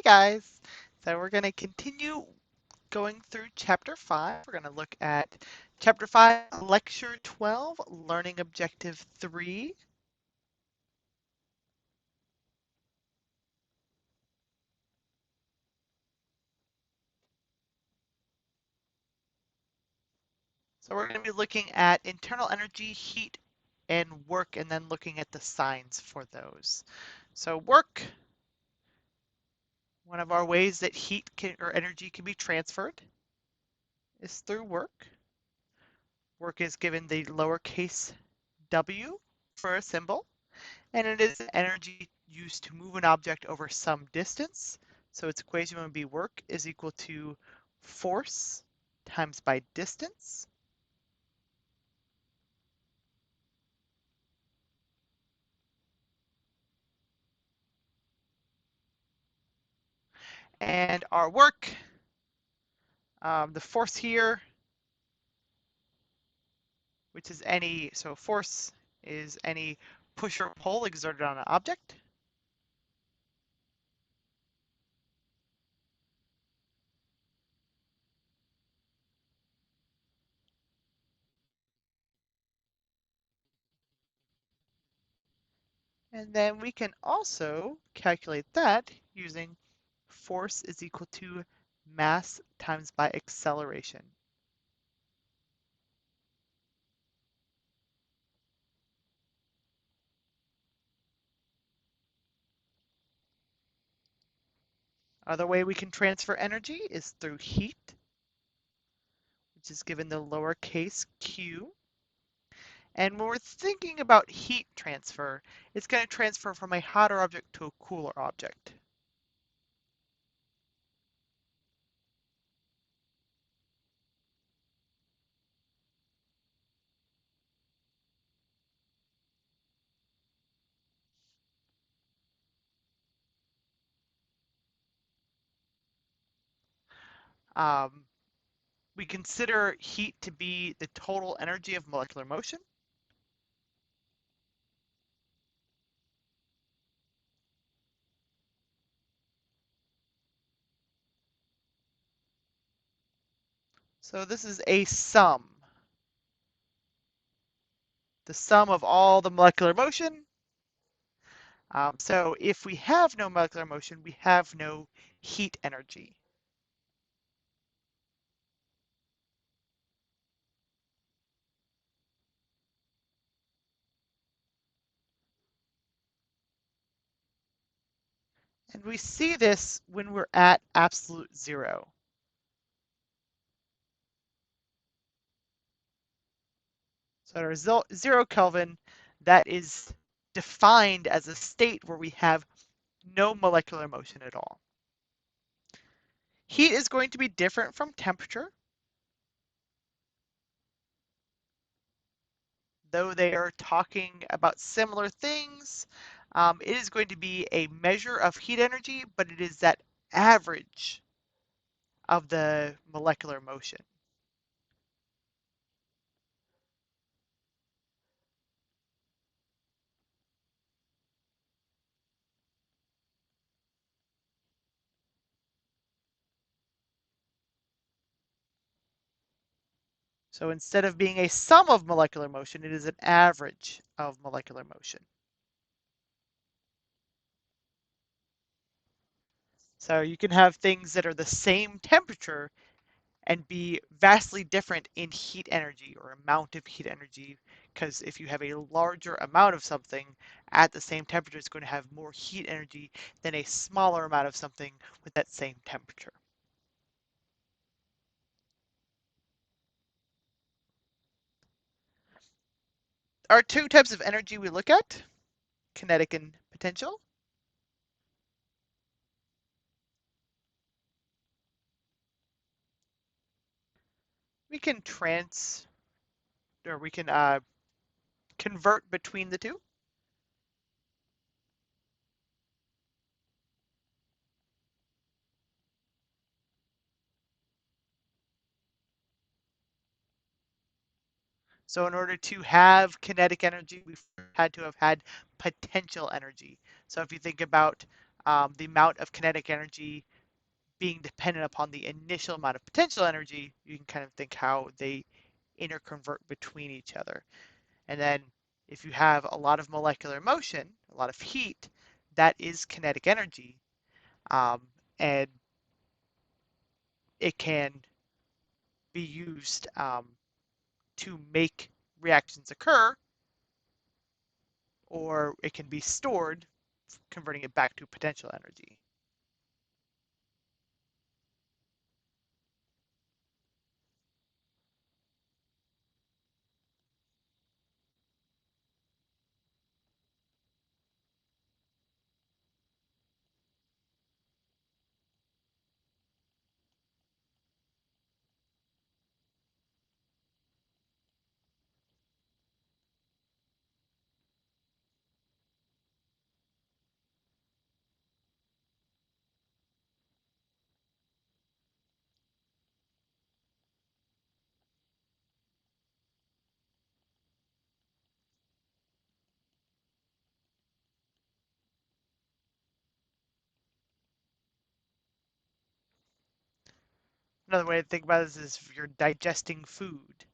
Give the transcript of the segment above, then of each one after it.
Hey guys! So we're going to continue going through Chapter 5. We're going to look at Chapter 5, Lecture 12, Learning Objective 3. So we're going to be looking at internal energy, heat, and work, and then looking at the signs for those. So work, one of our ways that or energy can be transferred is through work. Work is given the lowercase w for a symbol. And it is energy used to move an object over some distance. So its equation would be work is equal to force times by distance. And our work, the force here, which is so force is any push or pull exerted on an object. And then we can also calculate that using force is equal to mass times by acceleration. Other way we can transfer energy is through heat, which is given the lowercase q. And when we're thinking about heat transfer, it's going to transfer from a hotter object to a cooler object. Um, we consider heat to be the total energy of molecular motion. So this is a sum. The sum of all the molecular motion. So if we have no molecular motion, we have no heat energy. And we see this when we're at absolute zero. So at our 0 Kelvin, that is defined as a state where we have no molecular motion at all. Heat is going to be different from temperature. Though they are talking about similar things, it is going to be a measure of heat energy, but it is that average of the molecular motion. So instead of being a sum of molecular motion, it is an average of molecular motion. So you can have things that are the same temperature and be vastly different in heat energy or amount of heat energy, because if you have a larger amount of something at the same temperature, it's going to have more heat energy than a smaller amount of something with that same temperature. There are two types of energy we look at, kinetic and potential. We can convert between the two. So in order to have kinetic energy, we had to have had potential energy. So if you think about the amount of kinetic energy being dependent upon the initial amount of potential energy, you can kind of think how they interconvert between each other. And then if you have a lot of molecular motion, a lot of heat, that is kinetic energy. Um, and it can be used to make reactions occur, or it can be stored, converting it back to potential energy. Another way to think about this is if you're digesting food.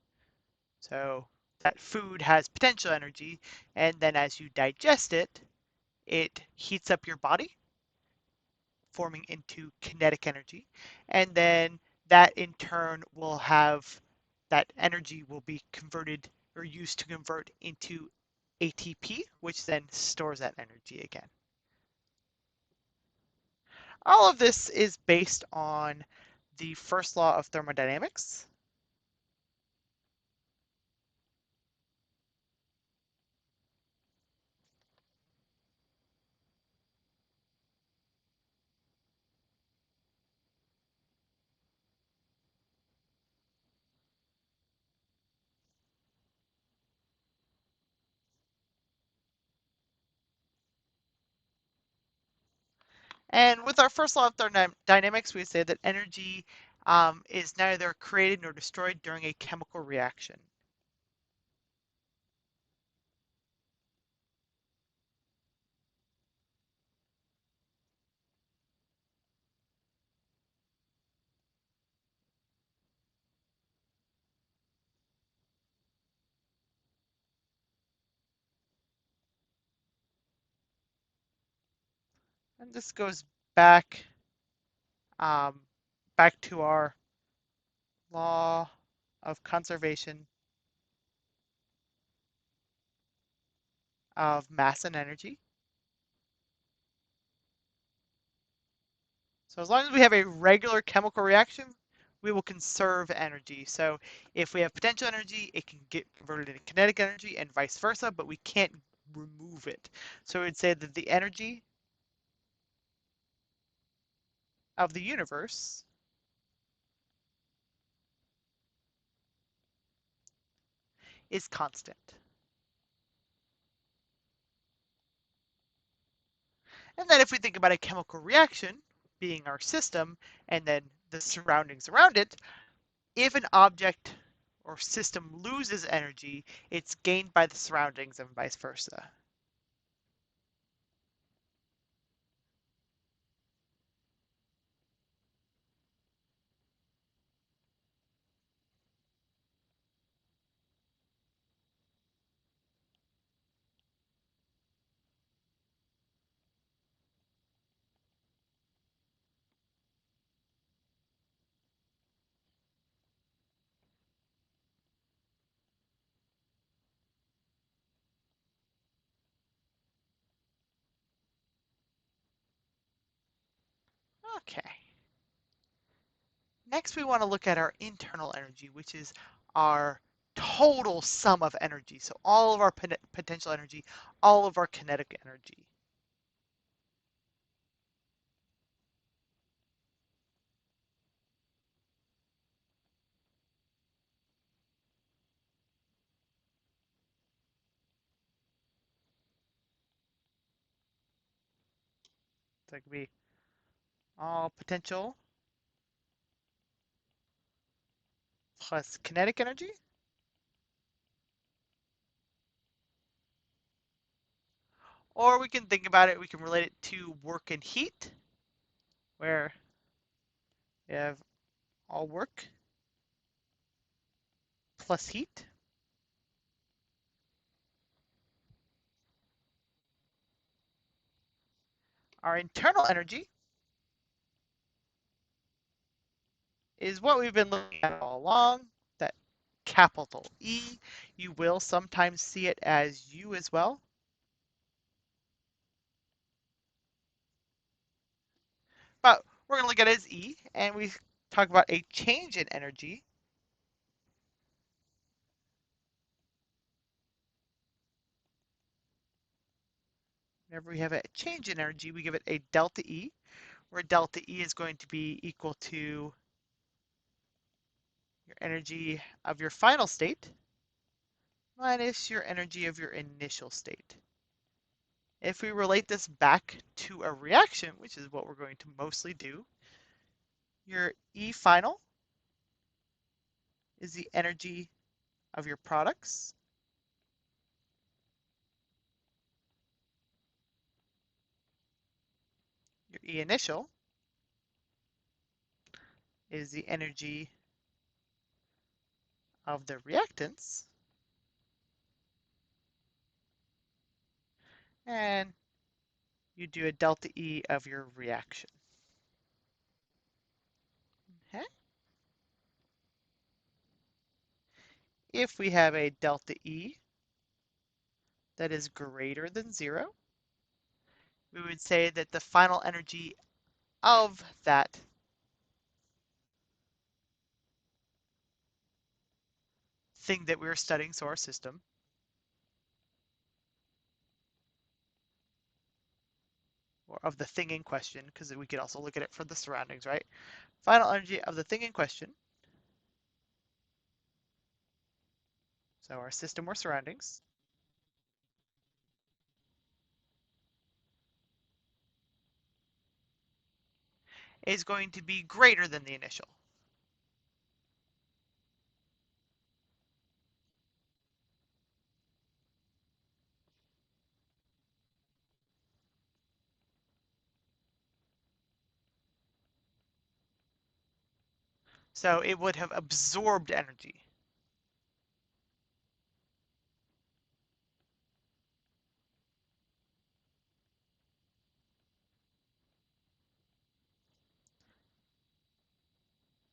So that food has potential energy, and then as you digest it, it heats up your body, forming into kinetic energy. And then that in turn will have that energy will be converted or used to convert into ATP, which then stores that energy again. All of this is based on the first law of thermodynamics. And with our first law of thermodynamics, we say that energy is neither created nor destroyed during a chemical reaction. And this goes back um, back to our law of conservation of mass and energy. So as long as we have a regular chemical reaction, we will conserve energy. So if we have potential energy, it can get converted into kinetic energy and vice versa, but we can't remove it. So we'd say that the energy of the universe is constant. And then if we think about a chemical reaction being our system and then the surroundings around it, if an object or system loses energy, it's gained by the surroundings and vice versa. Okay. Next, we want to look at our internal energy, which is our total sum of energy. So all of our potential energy, all of our kinetic energy. So it could be all potential plus kinetic energy, Or we can think about it, we can relate it to work and heat, where we have all work plus heat. Our internal energy is what we've been looking at all along, that capital E. You will sometimes see it as U as well. But we're going to look at it as E, and we talk about a change in energy. Whenever we have a change in energy, we give it a delta E, where delta E is going to be equal to your energy of your final state minus your energy of your initial state. If we relate this back to a reaction, which is what we're going to mostly do, your E final is the energy of your products. Your E initial is the energy of the reactants. And you do a delta E of your reaction. Okay? If we have a delta E that is greater than 0, we would say that the final energy of that thing that we're studying, so our system, or of the thing in question, because we could also look at it for the surroundings, right? Final energy of the thing in question, so our system or surroundings, is going to be greater than the initial. So it would have absorbed energy.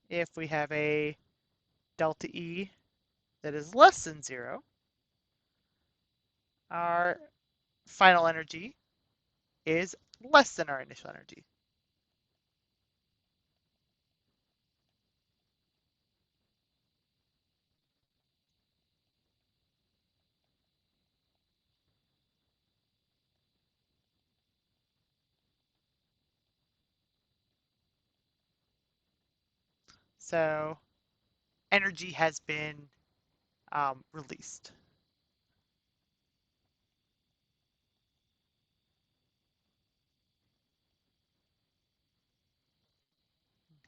If we have a delta E that is less than 0, our final energy is less than our initial energy. So energy has been released.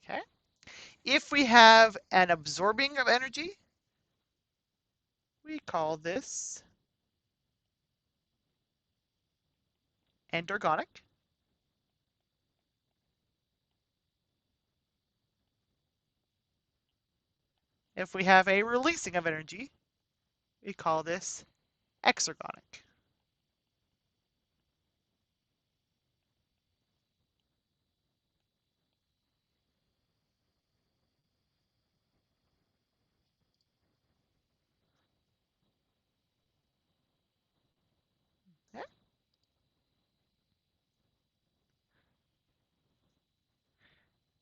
Okay. If we have an absorbing of energy, we call this endergonic. If we have a releasing of energy, we call this exergonic. Okay.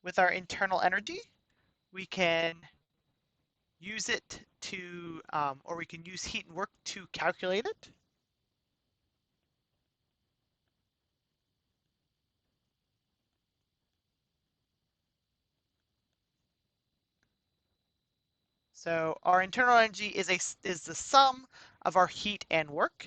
With our internal energy, we can use it to, or we can use heat and work to calculate it. So our internal energy is the sum of our heat and work.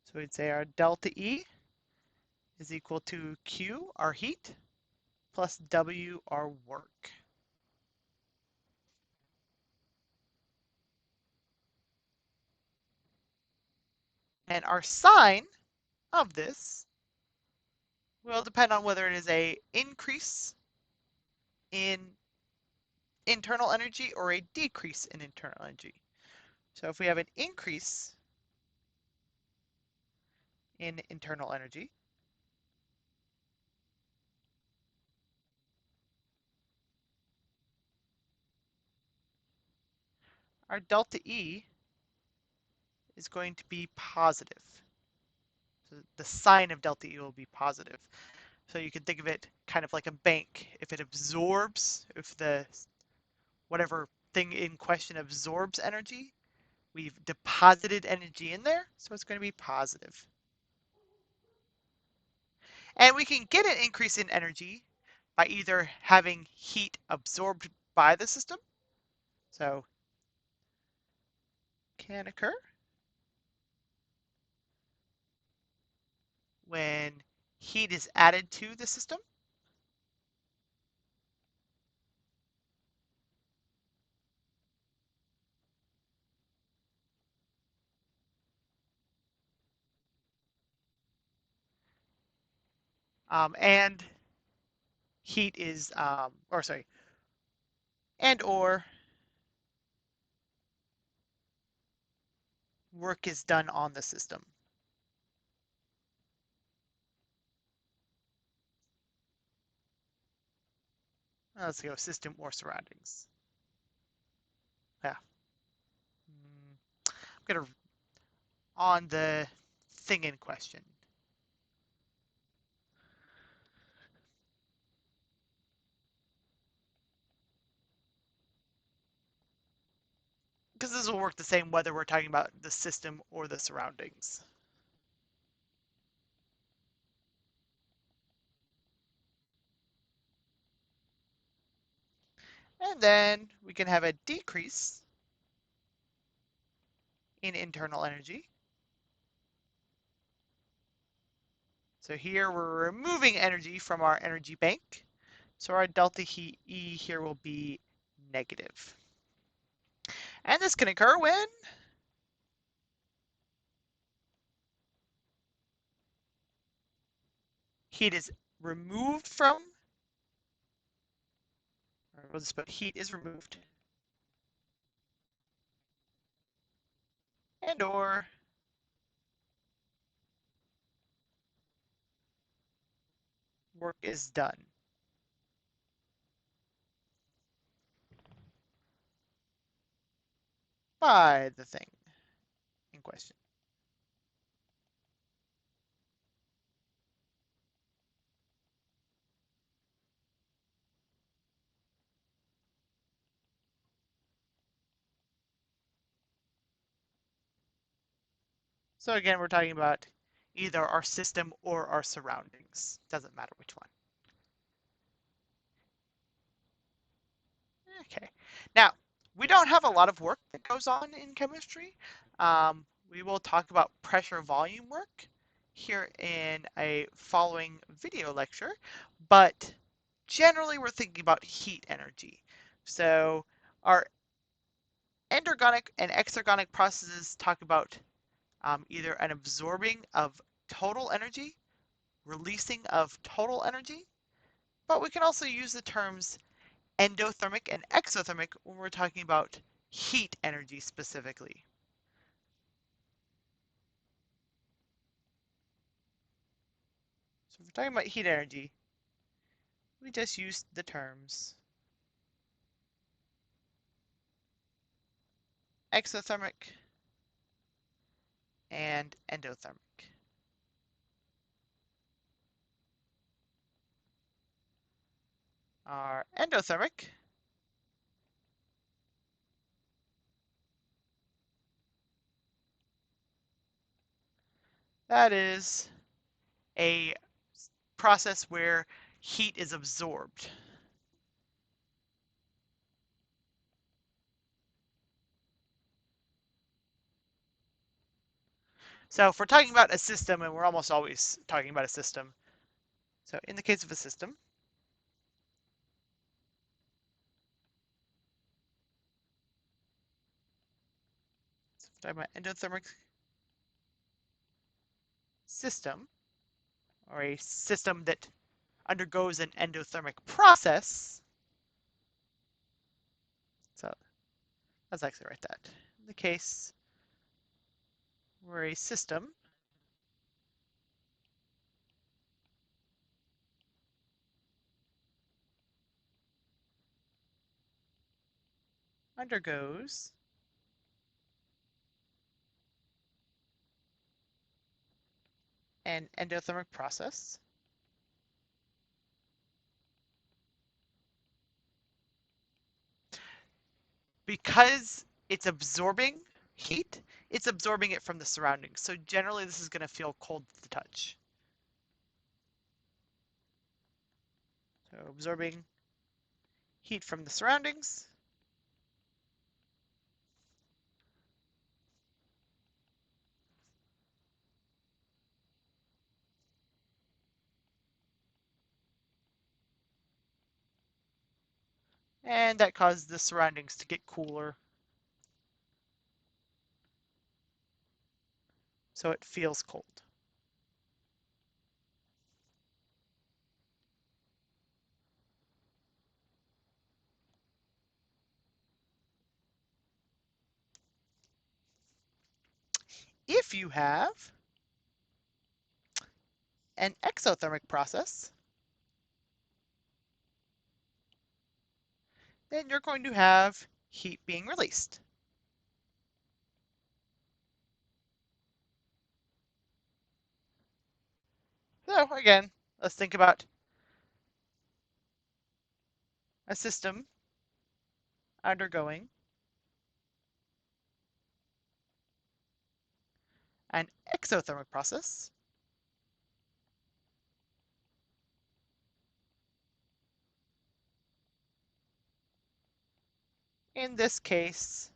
So we'd say our delta E is equal to Q, our heat, plus W our work. And our sign of this will depend on whether it is a increase in internal energy or a decrease in internal energy. So if we have an increase in internal energy, our delta E is going to be positive. So the sign of delta E will be positive. So you can think of it kind of like a bank. If it absorbs, if the whatever thing in question absorbs energy, we've deposited energy in there, so it's going to be positive. And we can get an increase in energy by either having heat absorbed by the system, so can occur when heat is added to the system. And heat is, or sorry, and or work is done on the system. Let's go system or surroundings. Yeah. I'm gonna on the thing in question. Because this will work the same whether we're talking about the system or the surroundings. And then we can have a decrease in internal energy. So here we're removing energy from our energy bank. So our delta E here will be negative. And this can occur when heat is removed from, or we'll just put heat is removed, and or work is done. By the thing in question. So again, we're talking about either our system or our surroundings. Doesn't matter which one. Okay. Now, we don't have a lot of work that goes on in chemistry. We will talk about pressure volume work here in a following video lecture, but generally we're thinking about heat energy. So our endergonic and exergonic processes talk about either an absorbing of total energy, releasing of total energy, but we can also use the terms endothermic and exothermic when we're talking about heat energy specifically. So if we're talking about heat energy, we just use the terms exothermic and endothermic. Our endothermic that is a process where heat is absorbed. So if we're talking about a system, and we're almost always talking about a system, so in the case of a system, talking about endothermic system, or a system that undergoes an endothermic process. So let's actually write that. In the case where a system undergoes an endothermic process, because it's absorbing heat, it's absorbing it from the surroundings. So generally this is going to feel cold to the touch. So absorbing heat from the surroundings. And that causes the surroundings to get cooler. So it feels cold. If you have an exothermic process, then you're going to have heat being released. So again, let's think about a system undergoing an exothermic process. In this case,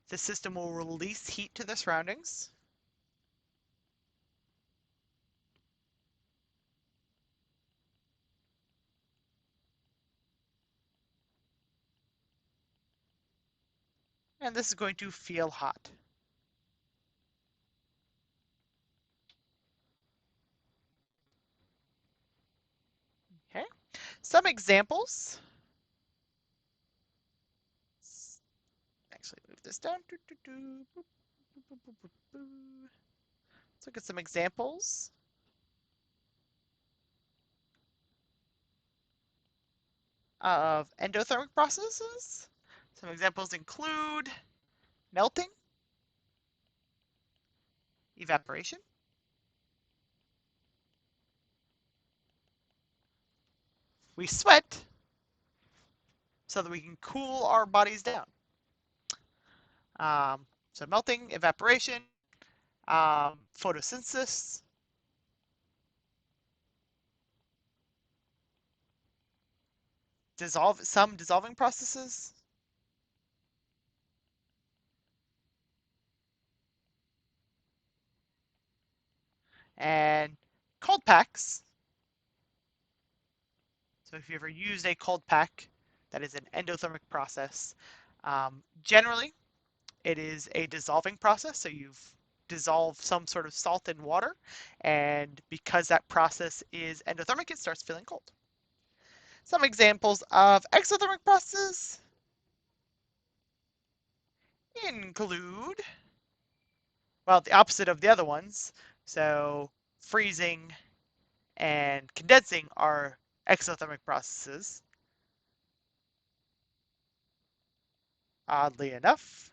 the system will release heat to the surroundings. And this is going to feel hot. Okay, some examples. Actually, move this down. Let's look at some examples of endothermic processes. Some examples include melting, evaporation, we sweat so that we can cool our bodies down. So melting, evaporation, photosynthesis, some dissolving processes, and cold packs. So if you ever used a cold pack, that is an endothermic process. Generally, it is a dissolving process, so you've dissolved some sort of salt in water, and because that process is endothermic, it starts feeling cold. Some examples of exothermic processes include, well, the opposite of the other ones. So freezing and condensing are exothermic processes, oddly enough.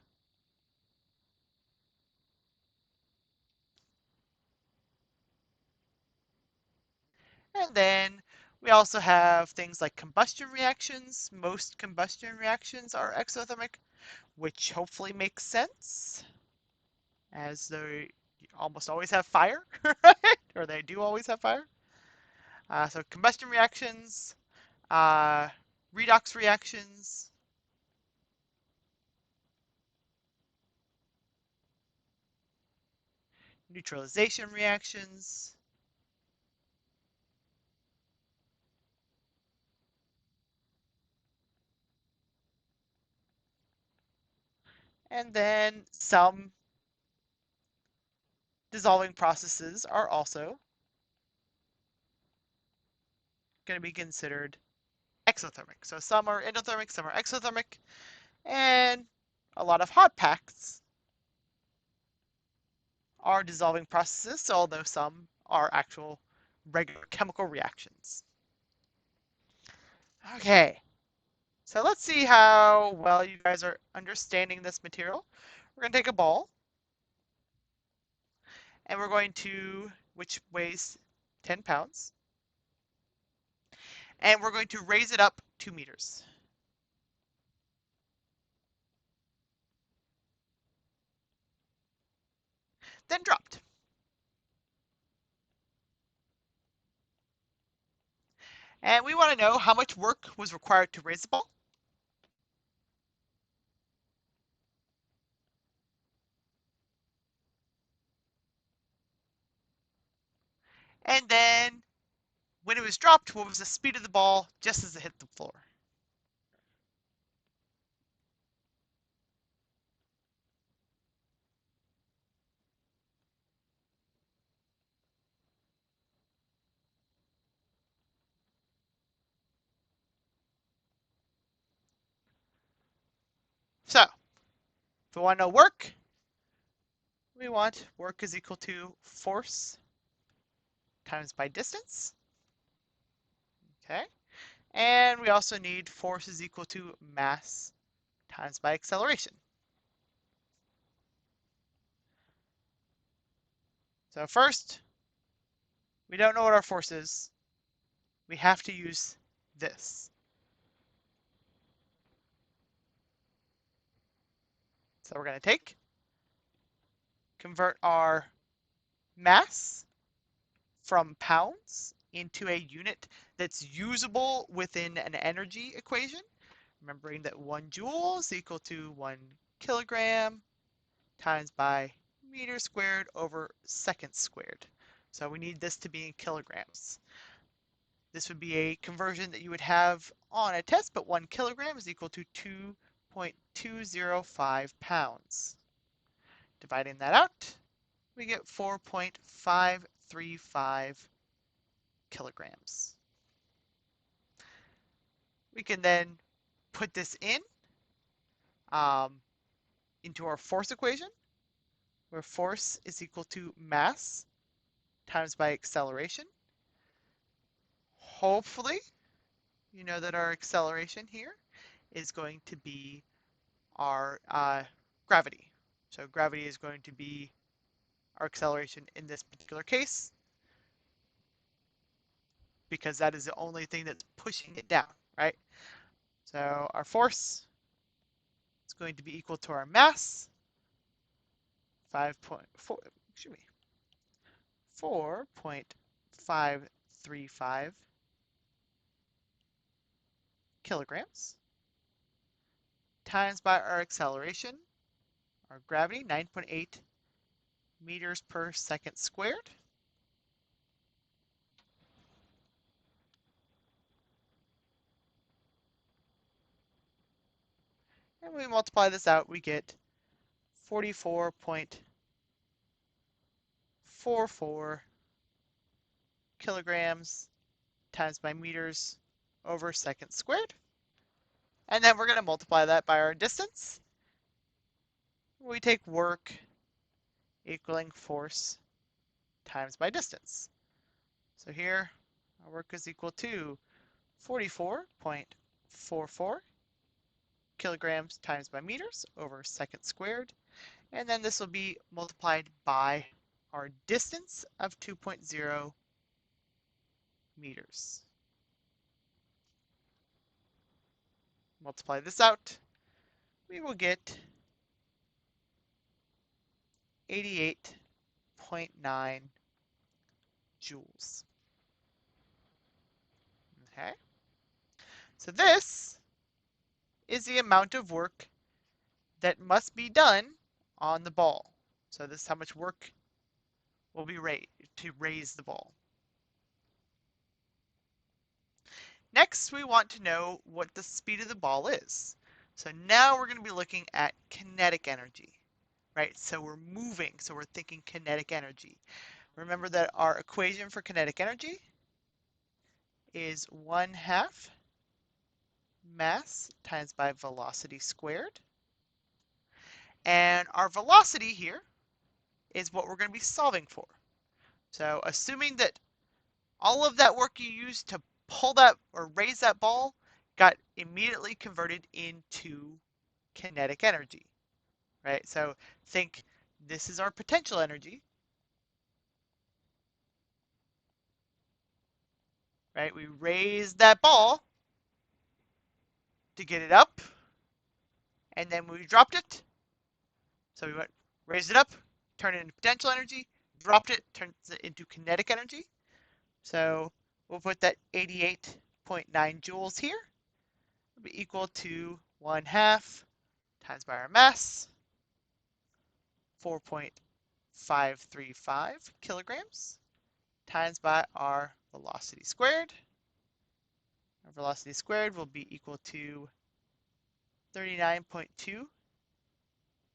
And then we also have things like combustion reactions. Most combustion reactions are exothermic, which hopefully makes sense, as they almost always have fire, right? Or they do always have fire. So combustion reactions, uh, redox reactions, neutralization reactions, And then some dissolving processes are also going to be considered exothermic. So some are endothermic, some are exothermic, and a lot of hot packs are dissolving processes, although some are actual regular chemical reactions. Okay, so let's see how well you guys are understanding this material. We're going to take a ball, and we're going to, which weighs 10 pounds, and we're going to raise it up 2 meters. Then dropped. And we want to know how much work was required to raise the ball. And then when it was dropped, what was the speed of the ball just as it hit the floor? So, if we want to know work, we want work is equal to force times by distance. Okay. And we also need force is equal to mass times by acceleration. So first, we don't know what our force is. We have to use this. So we're going to convert our mass from pounds into a unit that's usable within an energy equation. Remembering that 1 joule is equal to 1 kilogram times by meter squared over second squared. So we need this to be in kilograms. This would be a conversion that you would have on a test, but 1 kilogram is equal to 2.205 pounds. Dividing that out, we get 4.535 kilograms. We can then put this into our force equation, where force is equal to mass times by acceleration. Hopefully, you know that our acceleration here is going to be our gravity. So gravity is going to be our acceleration in this particular case, because that is the only thing that's pushing it down, right? So our force is going to be equal to our mass, 4.535 kilograms, times by our acceleration, our gravity, 9.8 meters per second squared. And when we multiply this out, we get 44.44 kilograms times by meters over second squared. And then we're going to multiply that by our distance. We take work equaling force times by distance. So here, our work is equal to 44.44 kilograms times by meters over second squared. And then this will be multiplied by our distance of 2.0 meters. Multiply this out, we will get 88.9 joules. Okay, so this is the amount of work that must be done on the ball. So this is how much work will be to raise the ball. Next, we want to know what the speed of the ball is. So now we're going to be looking at kinetic energy, right? So we're moving, so we're thinking kinetic energy. Remember that our equation for kinetic energy is 1/2 mass times by velocity squared. And our velocity here is what we're going to be solving for. So assuming that all of that work you used to pull that or raise that ball got immediately converted into kinetic energy, right? So think this is our potential energy, right? We raised that ball to get it up, and then we dropped it. So we went, raised it up, turned it into potential energy, dropped it, turns it into kinetic energy. So we'll put that 88.9 joules here. It'll be equal to 1/2 times by our mass, 4.535 kilograms, times by our velocity squared. Our velocity squared will be equal to 39.2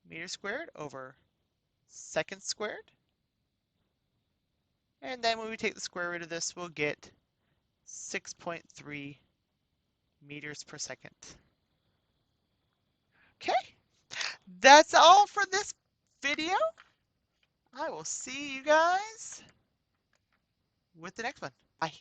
meters squared over seconds squared. And then when we take the square root of this, we'll get 6.3 meters per second. Okay, that's all for this video. I will see you guys with the next one. Bye.